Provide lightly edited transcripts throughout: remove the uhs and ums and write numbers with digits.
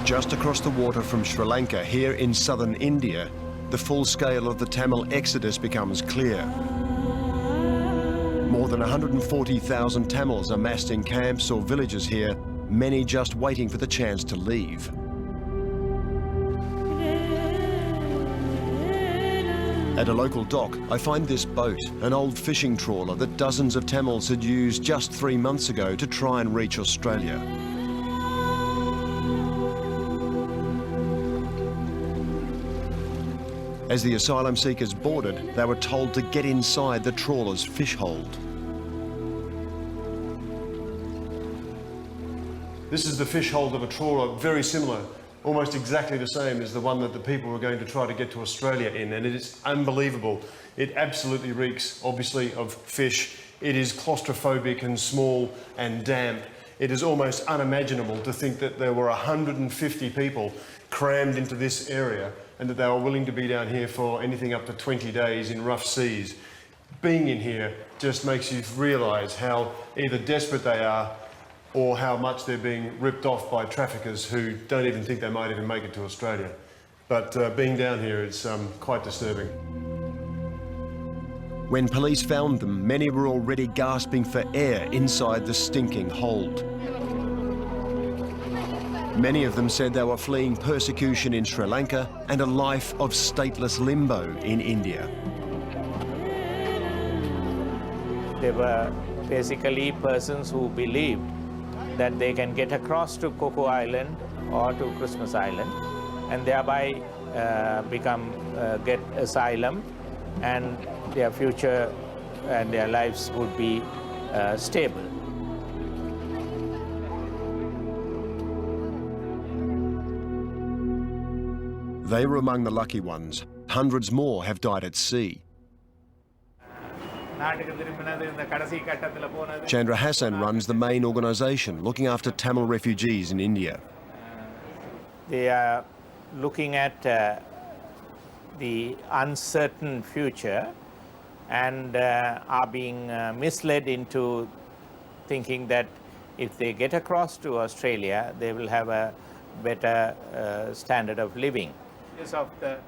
Just across the water from Sri Lanka, here in southern India, the full scale of the Tamil exodus becomes clear. More than 140,000 Tamils are massed in camps or villages here, many just waiting for the chance to leave. At a local dock, I find this boat, an old fishing trawler that dozens of Tamils had used just 3 months ago to try and reach Australia. As the asylum seekers boarded, they were told to get inside the trawler's fish hold. This is the fish hold of a trawler, very similar, almost exactly the same as the one that the people were going to try to get to Australia in, and it is unbelievable. It absolutely reeks, obviously, of fish. It is claustrophobic and small and damp. It is almost unimaginable to think that there were 150 people crammed into this area and that they were willing to be down here for anything up to 20 days in rough seas. Being in here just makes you realise how either desperate they are or how much they're being ripped off by traffickers who don't even think they might even make it to Australia. But being down here is quite disturbing. When police found them, many were already gasping for air inside the stinking hold. Many of them said they were fleeing persecution in Sri Lanka and a life of stateless limbo in India. They were basically persons who believed that they can get across to Coco Island or to Christmas Island and thereby get asylum, and their future and their lives would be stable. They were among the lucky ones. Hundreds more have died at sea. Chandra Hassan runs the main organisation looking after Tamil refugees in India. They are looking at the uncertain future and are being misled into thinking that if they get across to Australia, they will have a better standard of living.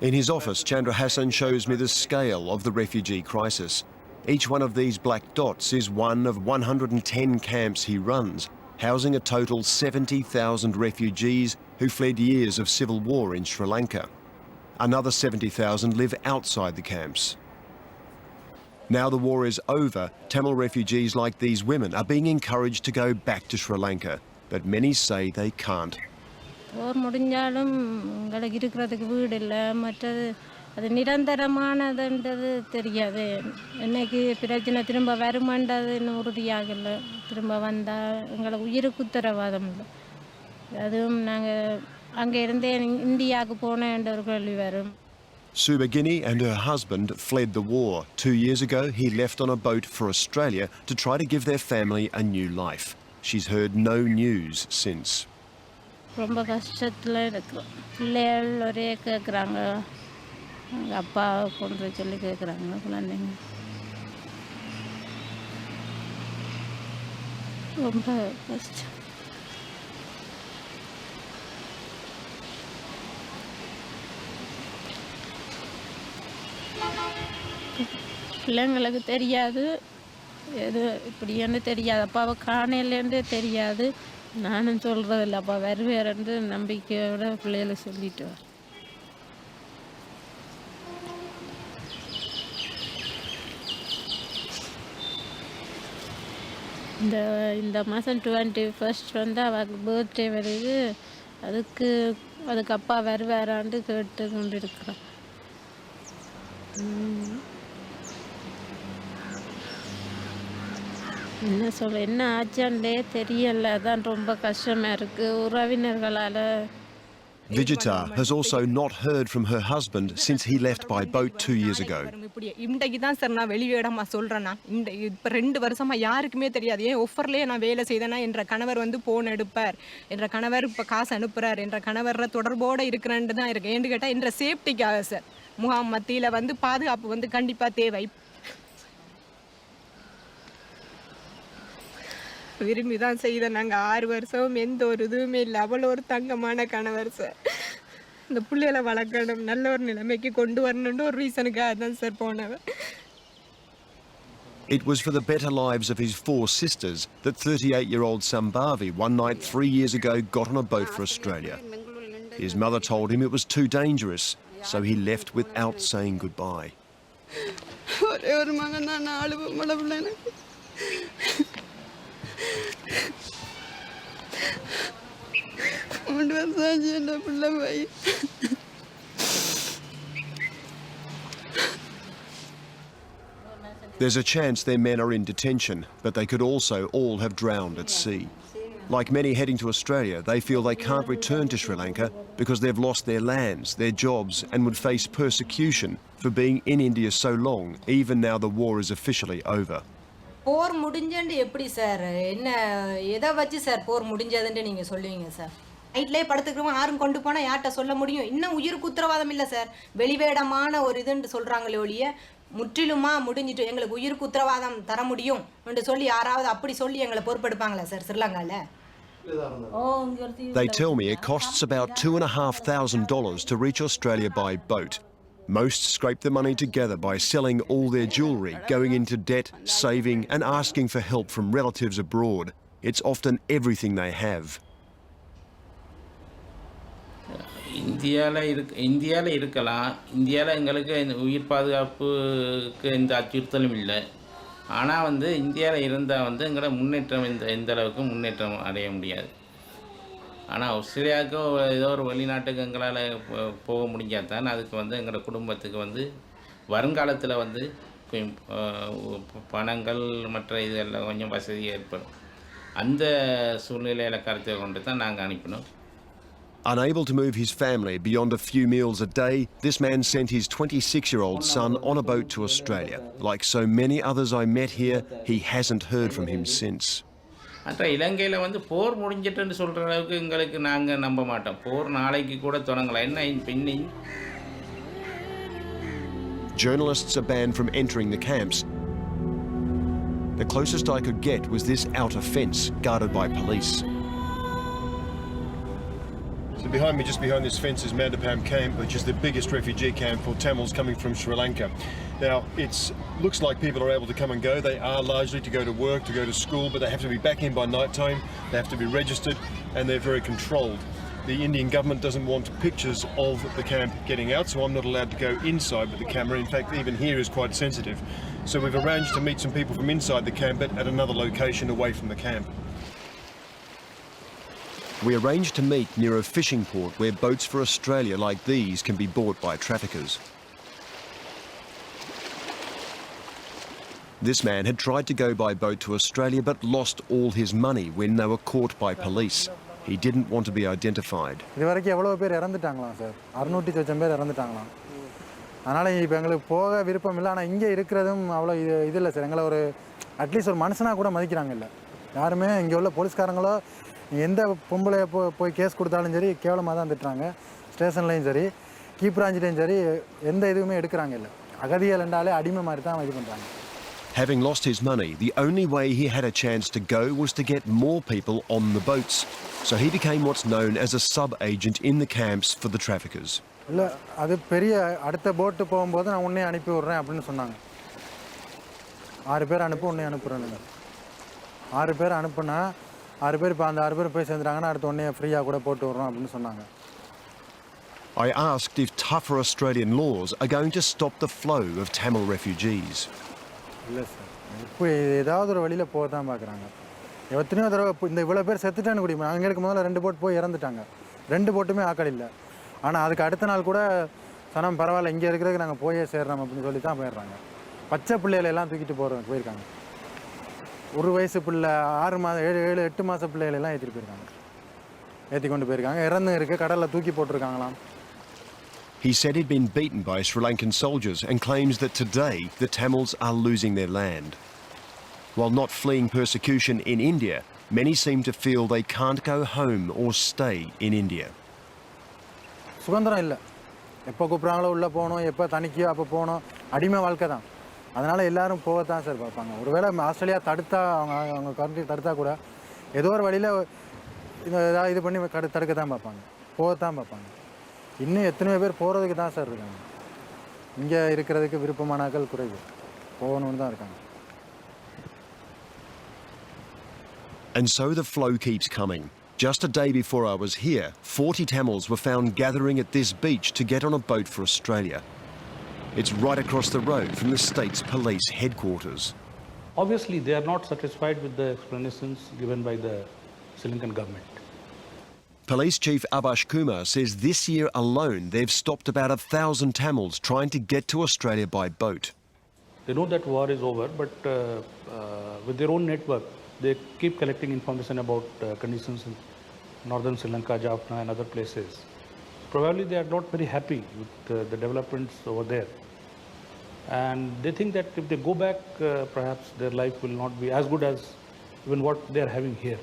In his office, Chandra Hassan shows me the scale of the refugee crisis. Each one of these black dots is one of 110 camps he runs, housing a total 70,000 refugees who fled years of civil war in Sri Lanka. Another 70,000 live outside the camps. Now the war is over, Tamil refugees like these women are being encouraged to go back to Sri Lanka, but many say they can't. அது நிரந்தரமானதுன்றது தெரியாது. இன்னைக்கு பிரச்சனை திரும்ப வருமானது இன்னும் உறுதியாகலை. திரும்ப வந்தால் எங்களுக்கு உயிருக்கு உத்தரவாதம் இல்லை. அதுவும் நாங்கள் அங்கே இருந்தே இந்தியாவுக்கு போனேன்ற ஒரு கேள்வி வரும். Subaghini and her husband fled the war. 2 years ago, he left on a boat for Australia to try to give their family a new life. She's heard no news since. ரொம்ப கஷ்டத்தில் இருக்கிறோம். பிள்ளைகள் ஒரே கேட்குறாங்க, அப்பா கொண்டு சொல்லி கேட்குறாங்க குழந்தைங்க. ரொம்ப கஷ்டம். பிள்ளைங்களுக்கு தெரியாது, எது இப்படின்னு தெரியாது. அப்பாவை காணையிலேருந்தே தெரியாது. நானும் சொல்கிறதில்ல, அப்பா வருவேறன்று நம்பிக்கையோட பிள்ளைகளை சொல்லிட்டு வர. இந்த மாதம் 21 வந்து அவளுக்கு பர்த்டே வருது. அதுக்கு அப்பா வருவாரான்னு கேட்டு கொண்டு இருக்கிறான். என்ன சொல்ல, என்ன ஆச்சாண்டே தெரியல. அதான் ரொம்ப கஷ்டமாக இருக்குது உறவினர்களால். Vijita has also not heard from her husband since he left by boat 2 years ago. இன்றைக்கு தான் சார் நான் வெளியிடமா சொல்கிறேன்னா, இப்போ 2 வருஷமாக யாருக்குமே தெரியாது. ஏன் ஒஃபர்லேயே நான் வேலை செய்தேன்னா என்ற கணவர் வந்து ஃபோன் எடுப்பார், என்ற கணவர் இப்போ காசு அனுப்புகிறார், என்ற கணவர தொடர்போடு இருக்கிறேன்னு தான் இருக்கேன். ஏன்னு கேட்டால் என்ற சேஃப்டிக்காக சார், முகாம் மத்தியில் வந்து பாதுகாப்பு வந்து கண்டிப்பாக தேவை. விரும்பி தான் செய்தேன். நாங்கள் 6 வருஷம் எந்த ஒரு இதுவுமே இல்லை. அவ்வளோ ஒரு தங்கமான கணவர் சார். இந்த பிள்ளைகளை வளர்க்கணும், நல்ல ஒரு நிலைமைக்கு கொண்டு வரணுன்ற ஒரு ரீசனுக்காக தான் சார் போனவன். It was for the better lives of his 4 sisters that 38-year-old Sambhavi one night 3 years ago got on a boat for Australia. His mother told him it was too dangerous, so he left without saying goodbye. ஒரே ஒரு மகன் தான், 4 பொம்பளை பிள்ளை எனக்கு. There's a chance their men are in detention, but they could also all have drowned at sea. Like many heading to Australia, they feel they can't return to Sri Lanka because they've lost their lands, their jobs, and would face persecution for being in India so long, even now the war is officially over. போர் முடிஞ்சேன்னு எப்படி sir, என்ன எதை வச்சு sir bore முடிஞ்சதுன்னு நீங்கள் சொல்லுவீங்க sir? நைட்லேயே படுத்துக்கிறவங்க யாரும் கொண்டு போனால் யார்கிட்ட சொல்ல முடியும்? இன்னும் உயிருக்கு உத்தரவாதம் இல்லை சார். வெளிவேடமான ஒரு இதுன்னு சொல்கிறாங்களே ஒழிய முற்றிலுமா முடிஞ்சிட்டு எங்களுக்கு உயிருக்கு உத்தரவாதம் தர முடியும் என்று சொல்லி யாராவது அப்படி சொல்லி எங்களை பொறுப்பெடுப்பாங்களா சார் ஸ்ரீலங்காவில்? They tell me it costs about $2,500 to reach Australia by boat. Most scrape the money together by selling all their jewellery, going into debt, saving and asking for help from relatives abroad. It's often everything they have. இந்தியாவில் இருக்கலாம். இந்தியாவில் எங்களுக்கு உயிர் பாதுகாப்புக்கு எந்த அச்சுறுத்தலும் இல்லை. ஆனால் இந்தியாவில் இருந்தால் எங்களோட முன்னேற்றம் எந்த அளவுக்கு முன்னேற்றம் அடைய முடியாது. ஆனால் ஆஸ்திரேலியாவுக்கு ஏதோ ஒரு வெளிநாட்டுக்கு எங்களால் போக முடிஞ்சால் தான் அதுக்கு எங்களோட குடும்பத்துக்கு வருங்காலத்தில் பணங்கள் மற்ற இதெல்லாம் கொஞ்சம் வசதி ஏற்படும். அந்த சூழ்நிலையில் கருத்தில் கொண்டு தான் நாங்கள் அனுப்பினோம். Unable to move his family beyond a few meals a day, this man sent his 26-year-old son on a boat to Australia. Like so many others I met here, he hasn't heard from him since. மற்ற இலங்கையில் போர் முடிஞ்சிட்டுன்னு சொல்கிற அளவுக்கு எங்களுக்கு நாங்கள் நம்ப மாட்டோம். போர் நாளைக்கு கூட தொடங்கலாம். என்ன பின்னி Journalists are banned from entering the camps. The closest I could get was this outer fence guarded by police. So behind me, just behind this fence, is Mandapam camp, which is the biggest refugee camp for Tamils coming from Sri Lanka. Now, it looks like people are able to come and go. They are largely to go to work, to go to school, but they have to be back in by night time. They have to be registered, and they're very controlled. The Indian government doesn't want pictures of the camp getting out, so I'm not allowed to go inside with the camera. In fact, even here is quite sensitive. So we've arranged to meet some people from inside the camp, but at another location away from the camp. We arranged to meet near a fishing port where boats for Australia like these can be bought by traffickers. This man had tried to go by boat to Australia but lost all his money when they were caught by police. He didn't want to be identified. இதுவரைக்கும் எவ்வளவு பேர் இறந்துட்டாங்களாம் sir? 600 சொச்சம் பேர் இறந்துட்டாங்களாம். அதனால இப்போ எங்களுக்கு போக விருப்பம் இல்லை. ஆனால் இங்கே இருக்கிறதும் அவ்வளோ இது இல்லை சார். எங்களை ஒரு அட்லீஸ்ட் ஒரு மனுஷனாக கூட மதிக்கிறாங்க இல்லை. யாருமே இங்கே உள்ள போலீஸ்காரங்களோ எந்த பொம்பளை போய் கேஸ் கொடுத்தாலும் சரி கேவலமாக தான் திட்டுறாங்க. ஸ்டேஷன்லேயும் சரி கீப்ராஞ்சிலையும் சரி எந்த இதுவுமே எடுக்கிறாங்க இல்லை. அகதிகள் என்றாலே அடிமை மாதிரி தான் இது பண்ணுறாங்க. Having lost his money, the only way he had a chance to go was to get more people on the boats. So he became what's known as a sub-agent in the camps for the traffickers. இல்லை அது பெரிய அடுத்த போட்டு போகும்போது நான் உன்னையே அனுப்பி விட்றேன் அப்படின்னு சொன்னாங்க. 6 பேர் அனுப்பி உன்னையே அனுப்புகிறேன்னு. 6 பேர் அனுப்புனா 6 பேர் இப்போ அந்த 6 பேர் போய் சேர்ந்துட்டாங்கன்னா அடுத்த உடனே ஃப்ரீயாக கூட போட்டு விட்றோம் அப்படின்னு சொன்னாங்க. I asked if tougher Australian laws are going to stop the flow of Tamil refugees. இல்லை சார், இப்போ ஏதாவது ஒரு வழியில் போக தான் பார்க்குறாங்க. எத்தனையோ தடவை இந்த இவ்வளோ பேர் செத்துட்டான்னு கூடிய எங்களுக்கு முதல்ல 2 போட் போய் இறந்துட்டாங்க. 2 போட்டுமே ஆக்கள் இல்லை. ஆனால் அதுக்கு அடுத்த நாள் கூட சனம் பரவாயில்ல இங்கே இருக்கிறதுக்கு நாங்கள் போயே சேர்றோம் அப்படின்னு சொல்லி தான் போயிடுறாங்க. பச்சை பிள்ளைகளெல்லாம் தூக்கிட்டு போயிருக்காங்க. 1 வயசு பிள்ளை 6 மாதம் 7 8 மாத பிள்ளைகளெல்லாம் ஏற்றிட்டு போயிருக்காங்க. ஏற்றி கொண்டு போயிருக்காங்க. இறந்து இருக்குது, கடலில் தூக்கி போட்டிருக்காங்களாம். He said he'd been beaten by Sri Lankan soldiers and claims that today the Tamils are losing their land. While not fleeing persecution in India, many seem to feel they can't go home or stay in India. சுதந்திரம் இல்லை. எப்போ கூப்பிட்றாங்களோ உள்ளே போகணும், எப்போ தனிக்கையோ அப்போ போகணும். அடிமை வாழ்க்கை தான். அதனால் எல்லோரும் போகத்தான் சார் பார்ப்பாங்க. ஒருவேளை ஆஸ்திரேலியா தடுத்தா அவங்க கண்ட்ரி தடுத்தா கூட ஏதோ ஒரு வழியில் ஏதாவது இது பண்ணி தடுக்க தான் பார்ப்பாங்க, போகத்தான் பார்ப்பாங்க. இன்னும் எத்தனையோ பேர் போகிறதுக்கு தான் சார் இருக்காங்க. இங்கே இருக்கிறதுக்கு விருப்பமானாக்கள் குறைவு, போகணுன்னு தான் இருக்காங்க. And so the flow keeps coming. Just a day before I was here, 40 Tamils were found gathering at this beach to get on a boat for Australia. It's right across the road from the state's police headquarters. Obviously, they are not satisfied with the explanations given by the Sri Lankan government. Police Chief Abhash Kumar says this year alone they've stopped about 1,000 Tamils trying to get to Australia by boat. They know that war is over, but with their own network, they keep collecting information about conditions in northern Sri Lanka, Jaffna and other places. Probably they are not very happy with the developments over there. And they think that if they go back, perhaps their life will not be as good as even what they are having here.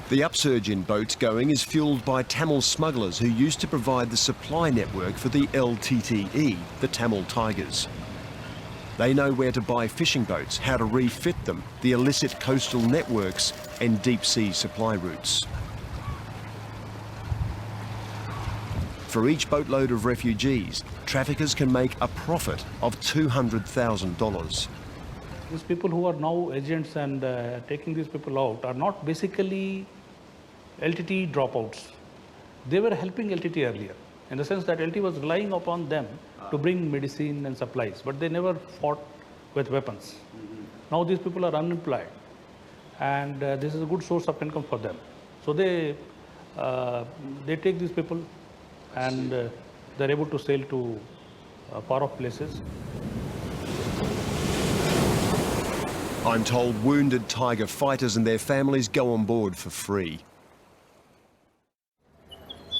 The upsurge in boats going is fueled by Tamil smugglers who used to provide the supply network for the LTTE, the Tamil Tigers. They know where to buy fishing boats, how to refit them, the illicit coastal networks and deep sea supply routes. For each boatload of refugees, traffickers can make a profit of $200,000. These people who are now agents and taking these people out are not basically LTT dropouts. They were helping LTT earlier, in the sense that LTT was relying upon them to bring medicine and supplies, but they never fought with weapons. Now these people are unemployed, and this is a good source of income for them. So they take these people, and they're able to sail to far-off places. I'm told wounded tiger fighters and their families go on board for free.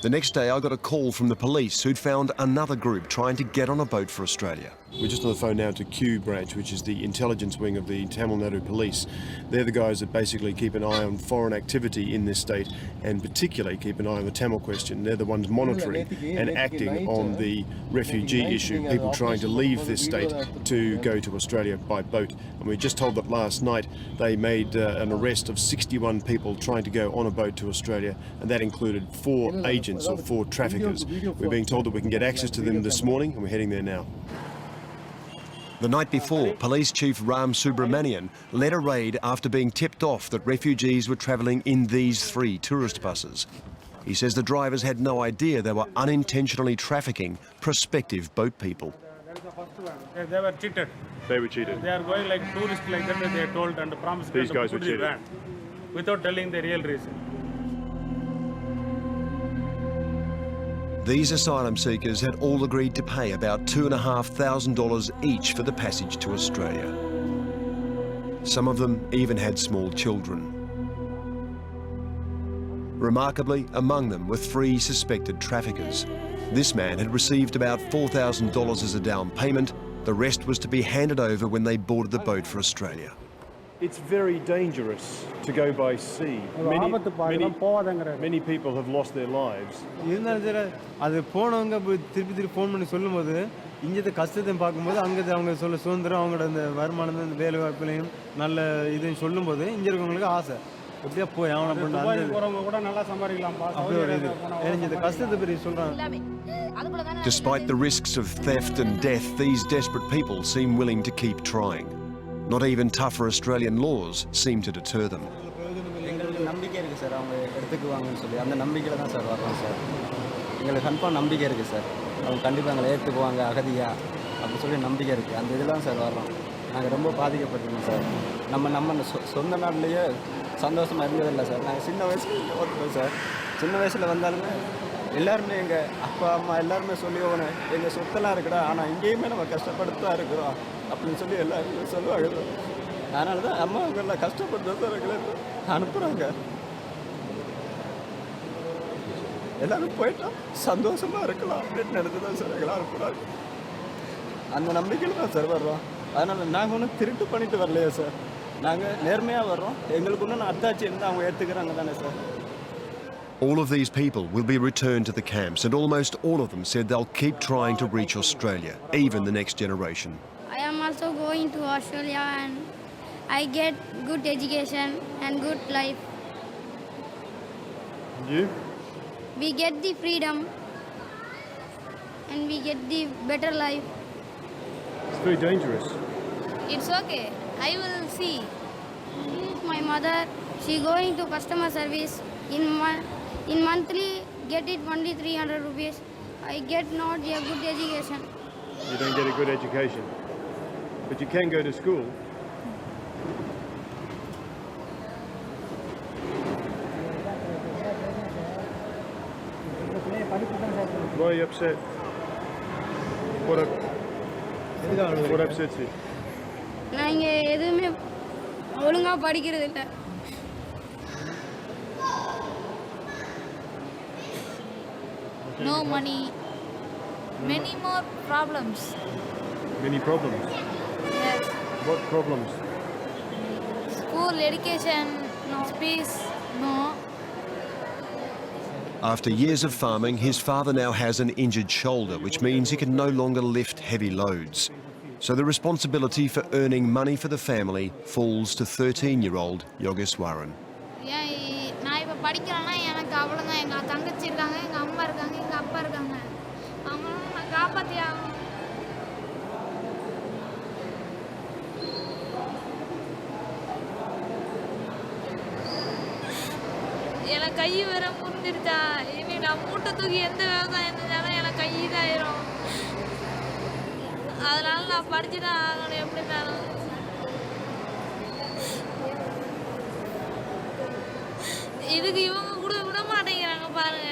The next day I got a call from the police who'd found another group trying to get on a boat for Australia. We're just on the phone now to Q branch, which is the intelligence wing of the Tamil Nadu police. They're the guys that basically keep an eye on foreign activity in this state and particularly keep an eye on the Tamil question. They're the ones monitoring and acting on the refugee issue, people trying to leave this state to go to Australia by boat. And we just told that last night they made an arrest of 61 people trying to go on a boat to Australia, and that included 4 agents or 4 traffickers. We're being told that we can get access to them this morning, and we're heading there now. The night before, Police Chief Ram Subramanian led a raid after being tipped off that refugees were travelling in these 3 tourist buses. He says the drivers had no idea they were unintentionally trafficking prospective boat people. That is the first one. They were cheated. They were cheated. They are going like tourists like that, they are told and promised These guys were cheated. without telling the real reason. These asylum seekers had all agreed to pay about $2,500 each for the passage to Australia. Some of them even had small children. Remarkably, among them were 3 suspected traffickers. This man had received about $4,000 as a down payment. The rest was to be handed over when they boarded the boat for Australia. It's very dangerous to go by sea. Many people have lost their lives. அது போனவங்க திருப்பி phone பண்ணி சொல்லும்போது இங்கே கஷ்டத்தை பார்க்கும்போது அங்கே அவங்க சுதந்திரம் அவங்களோட அந்த வருமானம் அந்த வேலை வாய்ப்புலையும் நல்ல இதுன்னு சொல்லும்போது இங்கே இருக்கவங்களுக்கு ஆசை எப்படியா போய் அவனை கூட நல்லா சம்பாதிக்கலாம். கஷ்டத்தை பற்றி சொல்கிறாங்க. Despite the risks of theft and death, these desperate people seem willing to keep trying. Not even tougher Australian laws seem to deter them. எங்களுக்கு நம்பிக்கை இருக்குது சார், அவங்க எடுத்துக்குவாங்கன்னு சொல்லி அந்த நம்பிக்கையில் தான் சார் வர்றோம் சார். எங்களுக்கு கன்ஃபார்ம் நம்பிக்கை இருக்குது சார், அவங்க கண்டிப்பாக எங்களை ஏற்றுக்குவாங்க அகதியா அப்படின்னு சொல்லி நம்பிக்கை இருக்குது. அந்த இதெல்லாம் சார் வர்றோம். நாங்கள் ரொம்ப பாதிக்கப்பட்டிருக்கோம் சார். நம்ம சொந்த நாட்டிலேயே சந்தோஷமாக இருந்ததில்லை சார். நாங்கள் சின்ன வயசில் ஓட்டுறோம் சார். சின்ன வயசில் வந்தாலுமே எல்லாருமே எங்கள் அப்பா அம்மா எல்லாருமே சொல்லி எங்கள் சொத்தெல்லாம் இருக்குடா, ஆனால் இங்கேயுமே நம்ம கஷ்டப்பட்டு தான் இருக்கிறோம் அப்படின்னு சொல்லி எல்லாருமே சொல்லுவாங்க. அதனால தான் அம்மா எல்லாம் கஷ்டப்பட்டு தான் எங்களை அனுப்புகிறாங்க. எல்லாரும் போயிட்டா சந்தோஷமாக இருக்கலாம் அப்படின்னு நினைச்சு தான் சார் எங்களை அனுப்புகிறாங்க. அந்த நம்பிக்கையில் தான் சார் வர்றோம். அதனால் நாங்கள் ஒன்றும் திருட்டு பண்ணிட்டு வரலையே சார், நாங்கள் நேர்மையாக வர்றோம். எங்களுக்கு ஒன்று அத்தாச்சி இருந்தால் அவங்க ஏற்றுக்கிறாங்க தானே sir. All of these people will be returned to the camps, and almost all of them said they'll keep trying to reach Australia, even the next generation. I am also going to Australia, and I get good education and good life. And you? We get the freedom and we get the better life. It's very dangerous. It's okay. I will see. This is my mother. She going to customer service. In monthly get it only 300 rupees. I get not a good education. You don't get a good education. But you can go to school. Why are you upset? What upsets you? நான் இங்கே எதுவுமே ஒழுங்காக படிக்கிறது இல்லை. No money. Many more problems. Many problems. Yes. What problems? School, education, no space, no. After years of farming, his father now has an injured shoulder, which means he can no longer lift heavy loads. So the responsibility for earning money for the family falls to 13-year-old Yogeswaran. நான் இப்போ படிக்கிறேன்னா எனக்கு அவ்வளோதான். எங்கள் தங்கச்சி இருக்காங்க, எங்கள் அம்மா இருக்காங்க, எங்கள் அப்பா இருக்காங்க. அவங்களும் நான் காப்பாற்றி ஆகணும். எனக்கு கை வேற முறிஞ்சிருச்சா. இனி நான் மூட்டை தூக்கி எந்த விவசாயம் செஞ்சாலும் எனக்கு கை இதாயிரும். அதனால நான் படிச்சு தான் ஆகணும் எப்படி மேலும். இதுக்கு இவங்க கூட விட மாட்டேங்கிறாங்க பாருங்க.